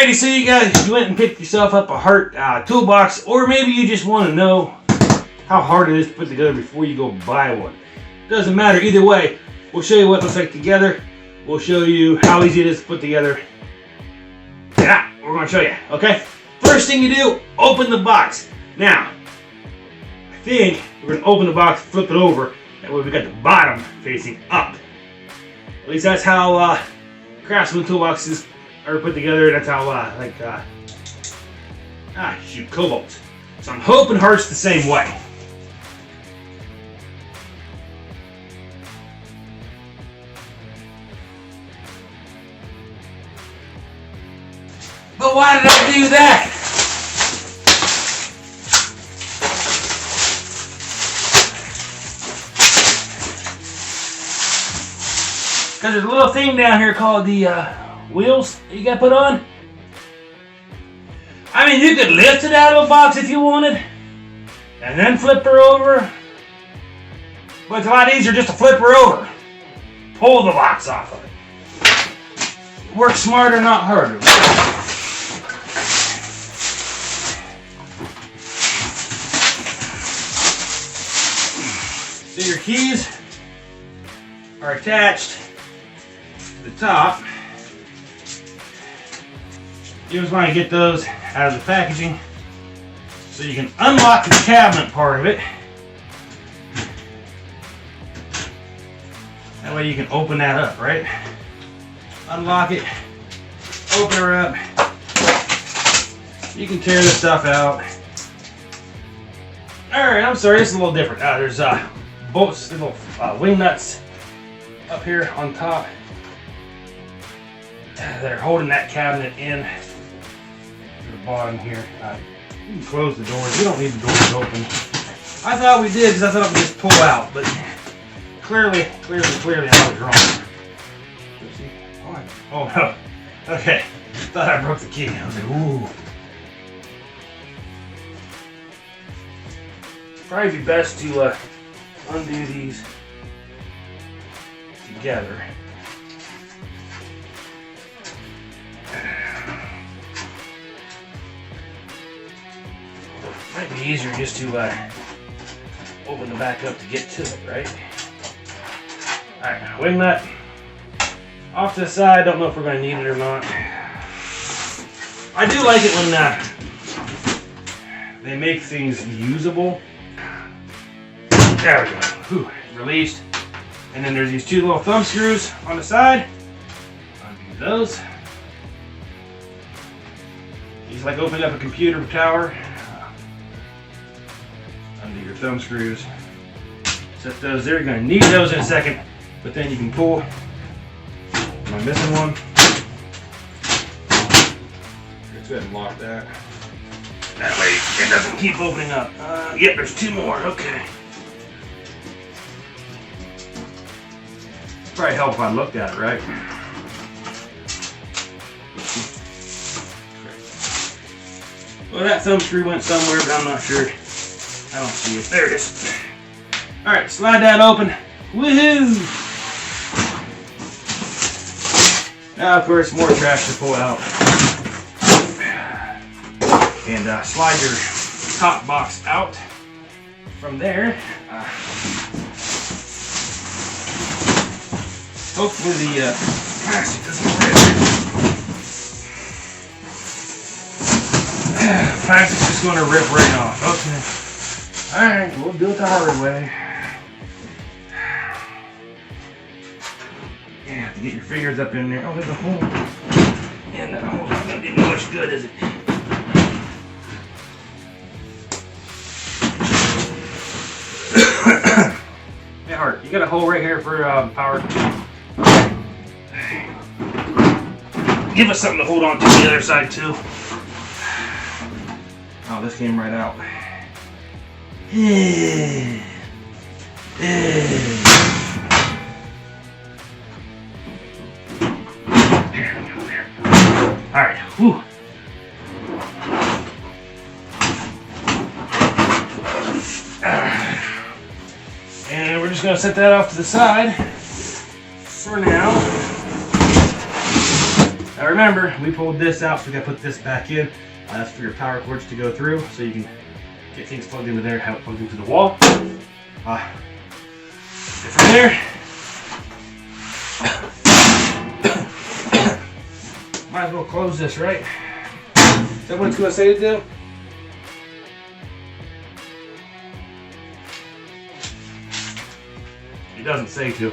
Alrighty, so you went and picked yourself up a Hart Toolbox, or maybe you just want to know how hard it is to put together before you go buy one. Doesn't matter, either way, we'll show you what it looks like together. We'll show you how easy it is to put together. Yeah, we're going to show you, okay? First thing you do, open the box. Now, I think we're going to open the box, flip it over, that way we got the bottom facing up. At least that's how Craftsman toolboxes are put together. That's how Cobalt. So I'm hoping Hart's the same way. But why did I do that? Because there's a little thing down here called the wheels that you got put on. I mean, you could lift it out of a box if you wanted, and then flip her over. But it's a lot easier just to flip her over. Pull the box off of it. Work smarter, not harder. So your keys are attached to the top. You just want to get those out of the packaging so you can unlock the cabinet part of it. That way you can open that up, right? Unlock it, open her up. You can tear the stuff out. Alright, I'm sorry, this is a little different. There's bolts, little wing nuts up here on top that are holding that cabinet in to the bottom here. You can close the doors. You don't need the doors open. I thought we did because I thought it would just pull out, but clearly I was wrong. Oh no. Okay. Thought I broke the key. I was like, ooh. Probably be best to undo these together. Might be easier just to open the back up to get to it, right? Alright, wing nut off to the side. Don't know if we're going to need it or not. I do like it when they make things usable. There we go. Whew, released. And then there's these two little thumb screws on the side. Undo those. These like opening up a computer tower. Undo your thumb screws. Set those there. You're going to need those in a second, but then you can pull. Am I missing one? Let's go ahead and lock that. That way it doesn't keep opening up. Yep, there's two more. Okay. Probably help if I looked at it, right? Well, that thumb screw went somewhere, but I'm not sure. I don't see it. There it is. Alright, slide that open. Woohoo! Now, of course, more trash to pull out. And slide your top box out from there. Hopefully the plastic doesn't rip. Plastic's just going to rip right off. Okay. Alright, we'll do it the hard way. You have to get your fingers up in there. Oh, there's a hole. And that hole's not going to do much good, is it? Hey, Hart, you got a hole right here for power. Give us something to hold on to the other side, too. Oh, this came right out. Alright, whew. And we're just going to set that off to the side for now. Now remember, we pulled this out, so we gotta put this back in. That's for your power cords to go through, so you can get things plugged into there, have it plugged into the wall. From there, might as well close this, right? Is that what it's gonna say to do? It doesn't say to.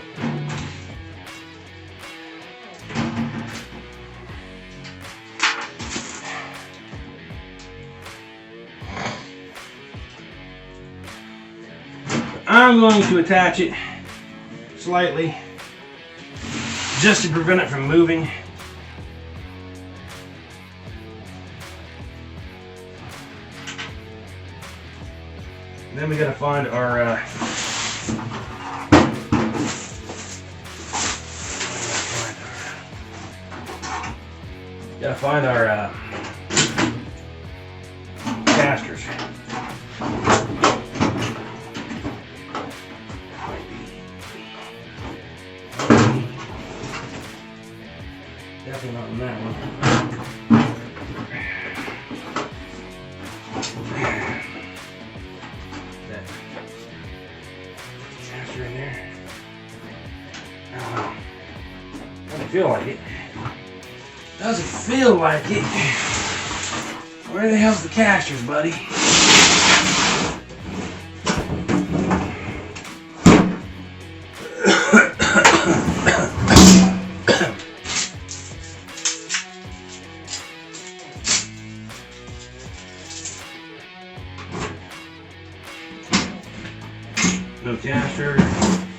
I'm going to attach it slightly just to prevent it from moving. And then we gotta find our casters. Definitely not on that one. That caster in there. I don't know. Doesn't feel like it. Doesn't feel like it. Where the hell's the casters, buddy? No caster.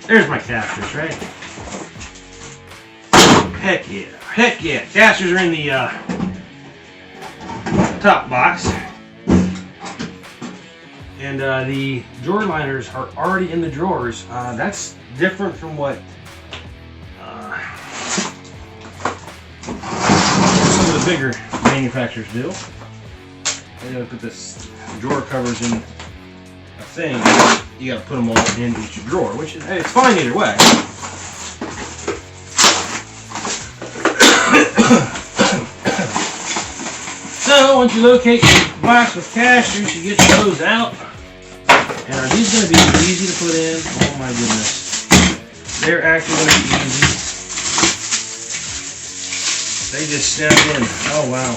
There's my casters, right? Heck yeah. Heck yeah. Casters are in the top box. And the drawer liners are already in the drawers. That's different from what some of the bigger manufacturers do. They gotta put this drawer covers in a thing. You gotta put them all in each drawer, which is, hey, it's fine either way. So once you locate your box with casters, you get those out. And are these going to be easy to put in? Oh my goodness. They're actually going to be easy. They just snap in. Oh wow.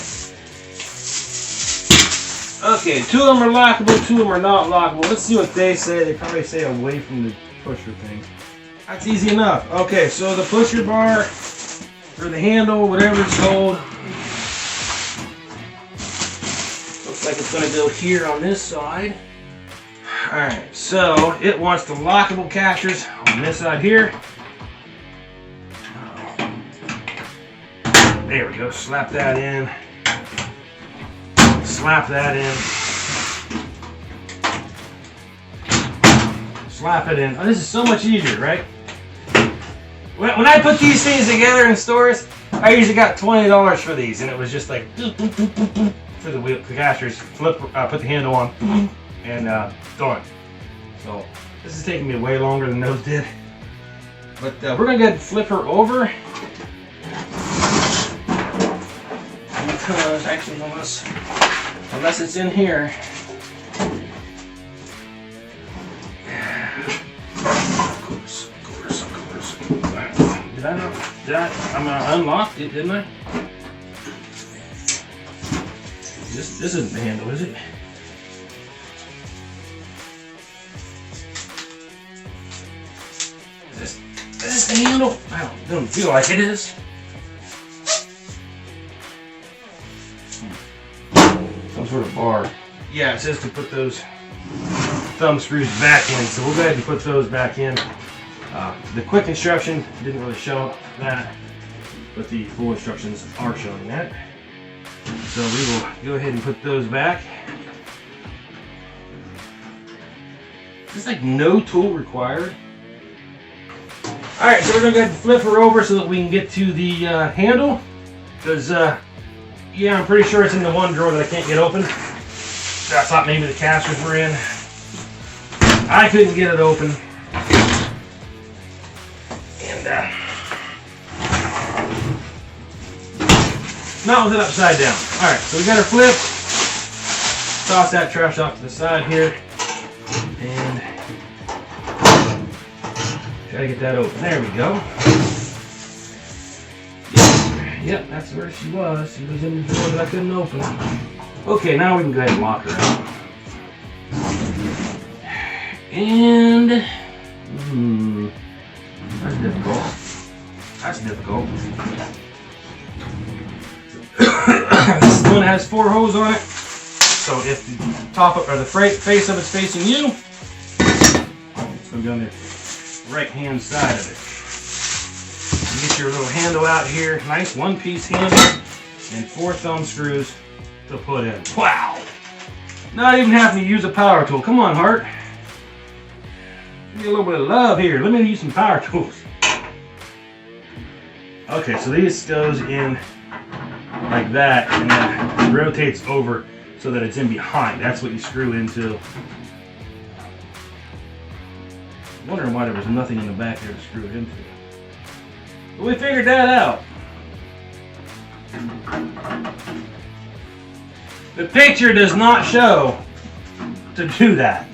Okay, 2 of them are lockable, 2 of them are not lockable. Let's see what they say. They probably say away from the pusher thing. That's easy enough. Okay, so the pusher bar, or the handle, whatever it's called, looks like it's going to go here on this side. Alright, so it wants the lockable casters on this side here. There we go, slap that in. Slap that in. Slap it in. Oh, this is so much easier, right? When I put these things together in stores, I usually got $20 for these, and it was just like for the wheel, the casters. Flip, put the handle on, and done. So this is taking me way longer than those did. But we're gonna go ahead and flip her over. Because actually, unless it's in here. Of course. Did I not? I unlocked it, didn't I? This isn't the handle, is it? Is this the handle? I don't feel like it is. Some sort of bar. Yeah, it says to put those thumb screws back in, so we'll go ahead and put those back in. The quick instruction didn't really show that, but the full instructions are showing that. So we will go ahead and put those back. There's like no tool required. Alright, so we're going to go ahead and flip her over so that we can get to the handle. Because, yeah, I'm pretty sure it's in the one drawer that I can't get open. I thought maybe the casters were in. I couldn't get it open. And, Not with it upside down. Alright, so we got her flipped. Toss that trash off to the side here. And try to get that open. There we go. Yep, that's where she was. She was in the door that I couldn't open. Okay, now we can go ahead and lock her out. And that's difficult. That's difficult. This one has 4 holes on it. So if the top or the face of it's facing you, it's going to be on the right hand side of it. You get your little handle out here, nice one-piece handle, and 4 thumb screws to put in. Wow! Not even having to use a power tool. Come on, Hart. Give me a little bit of love here. Let me use some power tools. Okay, so this goes in like that, and then it rotates over so that it's in behind. That's what you screw into. I'm wondering why there was nothing in the back there to screw it into. But we figured that out. The picture does not show to do that.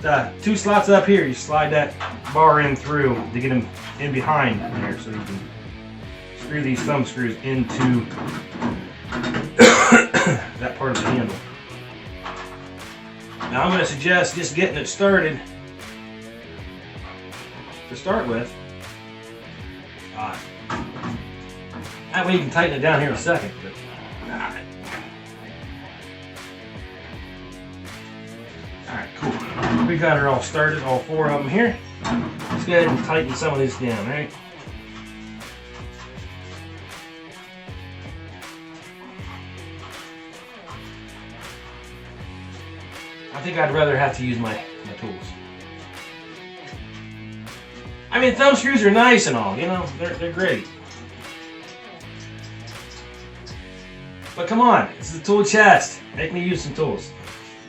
But 2 slots up here, you slide that bar in through to get them in behind there, so you can screw these thumb screws into that part of the handle. Now I'm going to suggest just getting it started to start with. That way you can tighten it down here in a second. But, Alright, cool. We got her all started, all 4 of them here. Let's go ahead and tighten some of this down, right? I think I'd rather have to use my tools. I mean, thumb screws are nice and all, you know, they're great. But come on, it's the tool chest. Make me use some tools.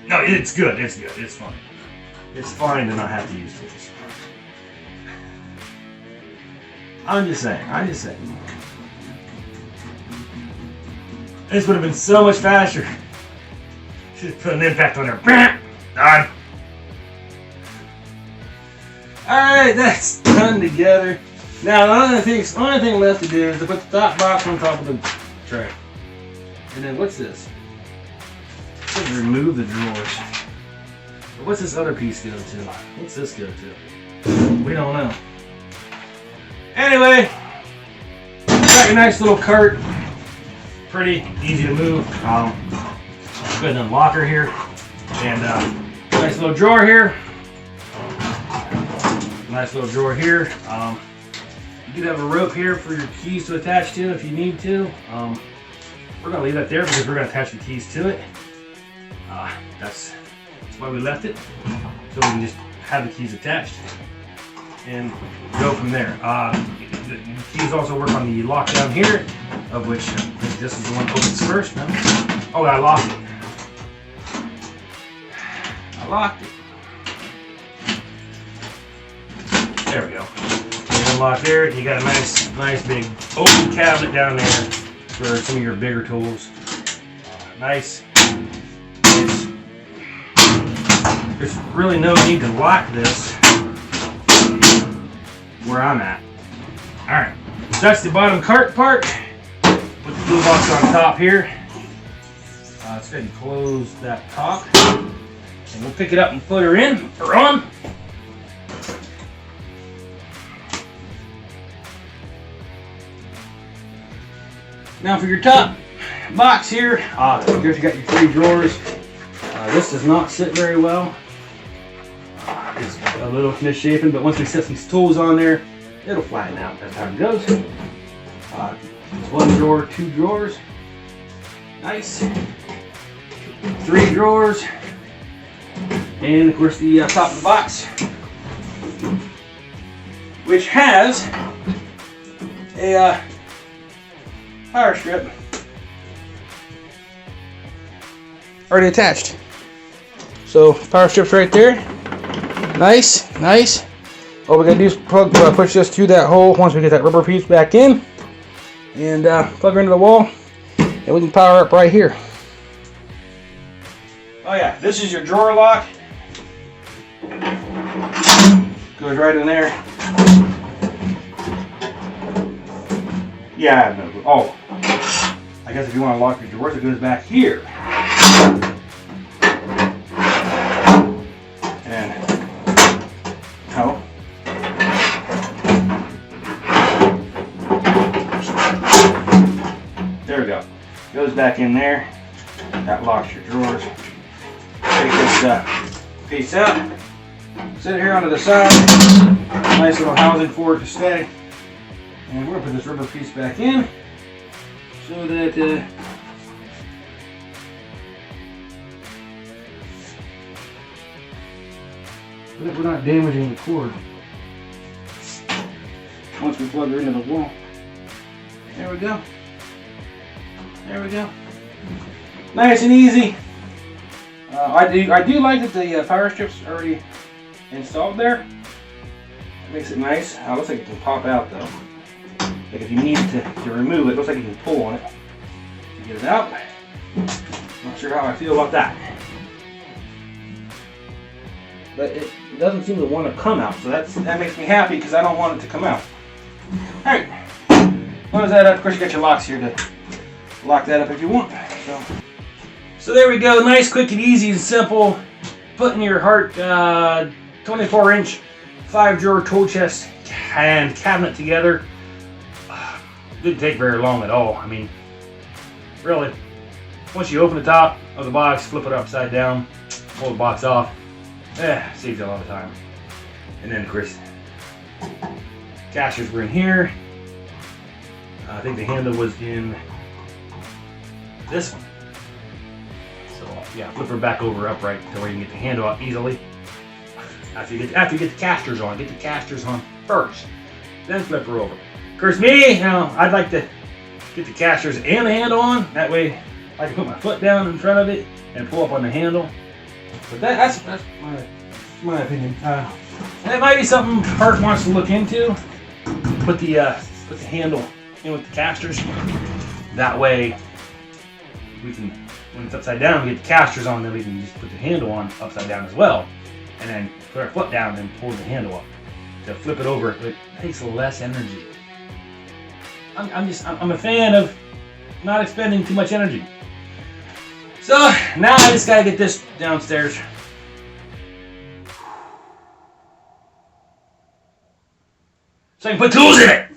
No, it's good, it's good, it's fine. It's fine to not have to use tools. I'm just saying. This would have been so much faster. Should have put an impact on there. Done. Alright, that's done together. Now the only thing left to do is to put the top box on top of the tray. And then what's this? Let's remove the drawers. But what's this other piece go to? What's this go to? We don't know. Anyway, got your nice little cart. Pretty easy to move. Go ahead and unlock her here. And nice little drawer here. Nice little drawer here. You do have a rope here for your keys to attach to if you need to. We're going to leave that there because we're going to attach the keys to it. That's why we left it. So we can just have the keys attached and go from there. The keys also work on the lock down here, of which I think this is the one that opens first. No? Oh, I locked it. There we go. You unlock there, you got a nice big open cabinet down there for some of your bigger tools. Nice. There's really no need to lock this where I'm at. Alright, so that's the bottom cart part. Put the toolbox on top here. Let's go ahead and close that top. And we'll pick it up and put her in, or on. Now for your top box here, you got your 3 drawers. This does not sit very well. It's a little misshapen, but once we set some tools on there, it'll flatten out. That's how it goes. There's 1 drawer, 2 drawers. Nice. 3 drawers. And of course the top of the box, which has a power strip already attached. So power strip's right there. Nice. All we gotta do is push this through that hole once we get that rubber piece back in. and plug her into the wall, and we can power up right here. Oh yeah, this is your drawer lock. Goes right in there. Yeah, I have no clue. Oh, I guess if you want to lock your drawers, it goes back here. And oh. There we go. Goes back in there. That locks your drawers. Take this piece out. Sit it here onto the side. Nice little housing for it to stay. And we're going to put this rubber piece back in so that we're not damaging the cord once we plug her into the wall. There we go. There we go. Nice and easy. I do like that the power strip's already installed there. It makes it nice. Looks like it can pop out though. Like if you need to remove it, looks like you can pull on it to get it out. Not sure how I feel about that. But it doesn't seem to want to come out, so that makes me happy because I don't want it to come out. Alright. Close that up. Of course you got your locks here to lock that up if you want. So there we go. Nice, quick and easy and simple. Putting your Hart 24-inch 5-drawer tool chest and cabinet together. Didn't take very long at all. I mean, really, once you open the top of the box, flip it upside down, pull the box off, saves you a lot of time. And then, of course, casters were in here. I think the handle was in this one. So yeah, flip her back over upright to where you can get the handle out easily. After you get the casters on, get the casters on first, then flip her over. Of course, me, I'd like to get the casters and the handle on. That way, I can put my foot down in front of it and pull up on the handle. But that's my opinion. And it might be something Hart wants to look into. Put the handle in with the casters. That way, we can, when it's upside down, we get the casters on. Then we can just put the handle on upside down as well, and then put our foot down and pull the handle up to flip it over. It takes less energy. I'm a fan of not expending too much energy. So now I just gotta get this downstairs. So I can put tools in it.